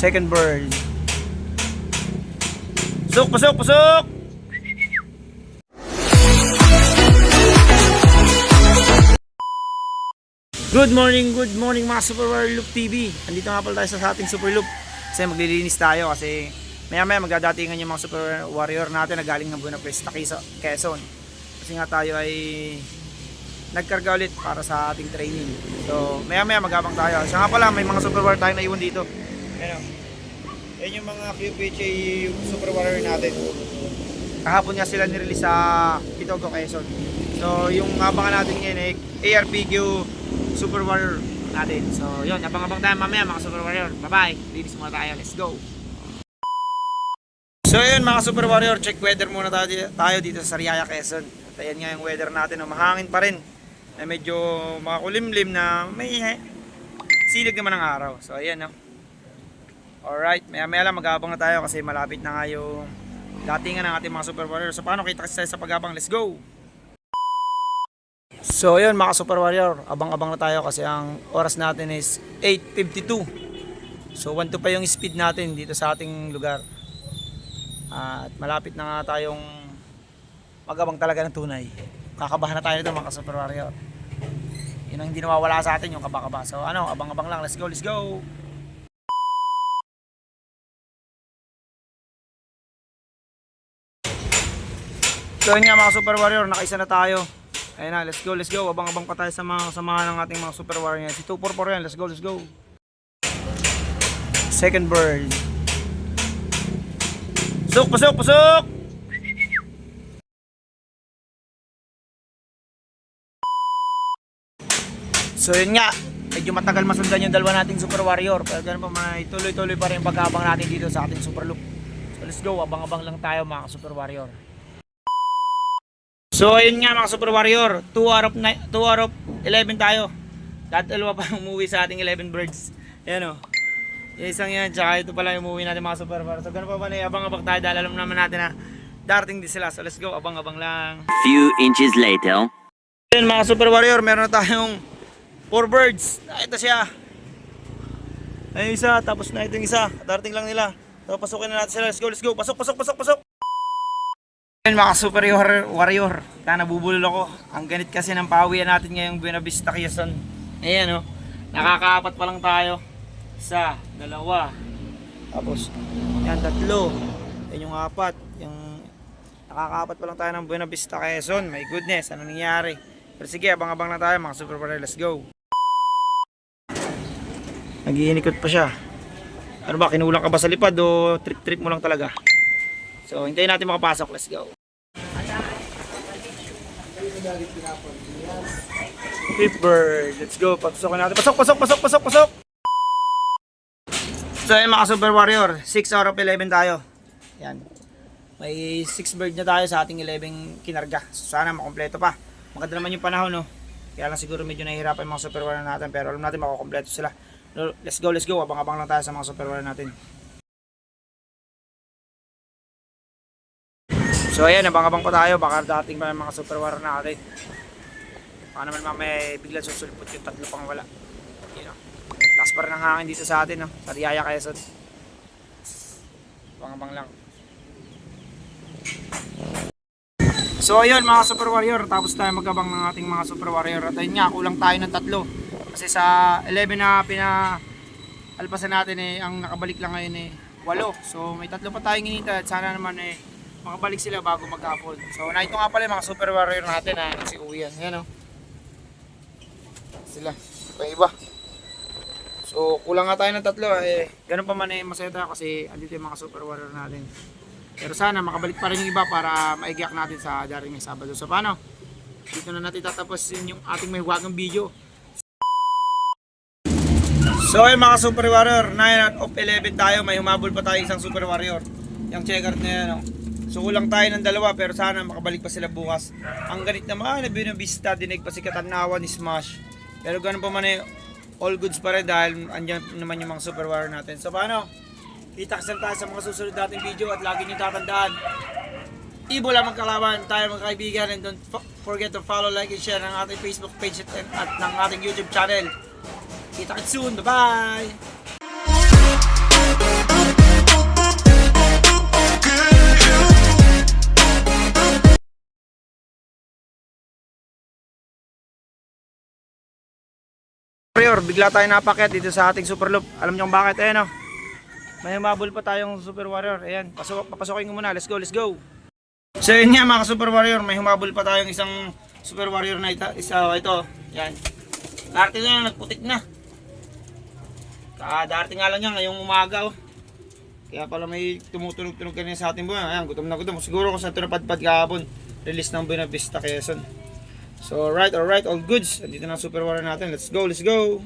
Second bird. Pasok, pasok, pasok! Good morning mga Super Warrior Loop TV. Andito nga pala tayo sa ating Super Loop. Kasi maglilinis tayo kasi maya magdadatingan yung mga Super Warrior natin na galing ng Buenavista, Quezon. Kasi nga tayo ay nagkarga ulit para sa ating training. So maya magabang tayo. Siya nga pala, may mga Super Warrior tayo na iwan dito. Yan yung mga QPHA Super Warrior natin. Kahapon nga sila nirelease sa Pitogo, Quezon. So yung abangan natin ngayon ay ARPQ Super Warrior natin. So yun, abang-abang tayo mamaya mga Super Warrior. Bye bye, linis muna tayo, let's go. So yun mga Super Warrior, check weather muna tayo dito sa Sariaya, Quezon. At ayan nga yung weather natin, mahangin pa rin. Medyo makulimlim na may silig naman ng araw. So ayan no. Alright, maya lang mag-aabang na tayo kasi malapit na nga yung datingan ng ating mga Super Warrior. So paano, kita kasi sa pag-abang, let's go. So yun mga Super Warrior, abang-abang na tayo kasi ang oras natin is 8:52. So 1-2 pa yung speed natin dito sa ating lugar. At malapit na nga tayong mag-abang talaga ng tunay. Kakabahan na tayo nito mga Super Warrior. Yun ang hindi nawawala sa atin, yung kaba-kaba. So ano, abang-abang lang, let's go, let's go. So yun nga mga Super Warrior, nakaisa na tayo. Ayun na, let's go. Abang-abang pa tayo sa mga kasamahan ng ating mga Super Warrior. Si 244 yan, let's go. Second bird. Pasok! So yun nga, medyo matagal masundan yung dalawa nating Super Warrior. Pero ganun pa, tuloy-tuloy pa rin yung pag-abang natin dito sa ating Super Loop. So let's go, abang-abang lang tayo mga Super Warrior. So ayun nga mga Super Warrior, 2 out of 11 tayo. Dalawa pa umuwi sa ating 11 birds. Ayan o, yung isang yan, tsaka ito pala yung umuwi natin mga Super Warrior. So ganun pa ba na abang-abang tayo dahil alam naman natin na darating din sila. So let's go, abang-abang lang. Few inches later. Ayun mga Super Warrior, meron na tayong 4 birds. Ito siya. Ayun isa, tapos na itong isa. Darating lang nila. So pasukin na natin sila, let's go. Pasok. Ayun mga Super Warrior, nabubulol ako. Ang ganit kasi ng pawian natin ngayong Buenavista, Quezon. Ayan o, nakakaapat pa lang tayo. 1, 2, tapos yan 3, yan yung 4. Yung nakakaapat pa lang tayo ng Buenavista, Quezon. My goodness, ano nangyari? Pero sige, abang-abang na tayo mga Super Warrior, let's go. Nag-iinikot pa siya. Ano ba, kinulang ka ba sa lipad o trip mo lang talaga? So, hintayin natin makapasok. Let's go. Fifth bird. Let's go. Pasukin natin. Pasok! So, ayun mga Super Warrior. 6 out of 11 tayo. Yan. May 6 bird na tayo sa ating 11 kinarga. So, sana makompleto pa. Maganda naman yung panahon, no? Kaya lang siguro medyo nahihirapan yung mga Super Warrior natin. Pero alam natin makakompleto sila. Let's go. Abang-abang lang tayo sa mga Super Warrior natin. So ayan, abang-abang pa tayo, baka dating pa yung mga Super Warrior natin. Baka naman mamaya bigla susulpot yung 3 pang wala. You know, last pa rin ang hangin dito sa atin, no? Sa Sariaya, Quezon. Abang-abang lang. So ayun mga Super Warrior, tapos tayo magabang ng ating mga Super Warrior. At ayun nga, kulang tayo ng 3. Kasi sa 11 na pinaalpasan natin ang nakabalik lang ngayon 8. So may 3 pa tayong inintay at sana naman makabalik sila bago maghapon. So ito nga pala yung mga Super Warrior natin na si Uyan. Ayan o. Sila. Iba. So kulang nga tayo ng 3. Ganun pa man masaya tayo kasi andito yung mga Super Warrior natin. Pero sana makabalik pa rin yung iba para maigiyak natin sa darating ng Sabado. So paano? Dito na natin tatapusin yung ating may huwagang video. So ayun mga Super Warrior, 9 out of 11 tayo. May humabol pa tayo isang Super Warrior. Yung checkered na yan o. So kulang tayo ng 2 pero sana makabalik pa sila bukas. Ang ganit naman na Buenavista, dinig pa si Katanawa ni Smash. Pero ganun pa man all goods pa rin dahil andyan naman yung mga Super Warrior natin. So paano? Kita-kasal tayo sa mga susunod nating video at lagi nyo tatandaan. Ibo lang magkalaban, tayo mga kaibigan, and don't forget to follow, like, and share ng ating Facebook page at ng ating YouTube channel. Kita-kits soon, bye-bye! Warrior, bigla tayo napakyat dito sa ating Super Loop. Alam niyo kung bakit? Ayan, oh. May humabol pa tayong Super Warrior. Ayan, papasokin ko muna. Let's go, let's go. So yun nga mga Super Warrior, may humabol pa tayong isang Super Warrior na ito. Ito, yan. Darating na, nagputik na. Darating nga lang yan ngayong umaga, oh. Kaya pala may tumutunog-tunog kanina sa ating buwan. Ayan, gutom na gutom. Siguro kung saan ito napadpad kahapon. Release ng Buena Vista, Quezon. So alright, all goods. Andito na ang Super Warrior natin. Let's go, let's go.